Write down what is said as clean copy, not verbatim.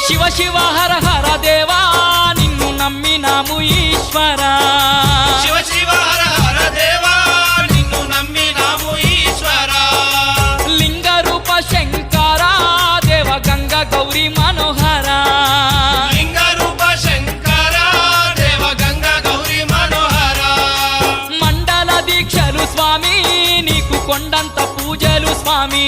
శివ శివ హర హర దేవా నిన్ను నమ్మినాము ఈశ్వరా శివ శివ హర హర దేవా నిన్ను నమ్మినాము ఈశ్వరా లింగ రూప శంకరా దేవ గంగ గౌరీ మనోహరా లింగ రూప శంకరా దేవ గంగ గౌరీ మనోహరా మండల దీక్షలు స్వామి నీకు కొండంత పూజలు స్వామి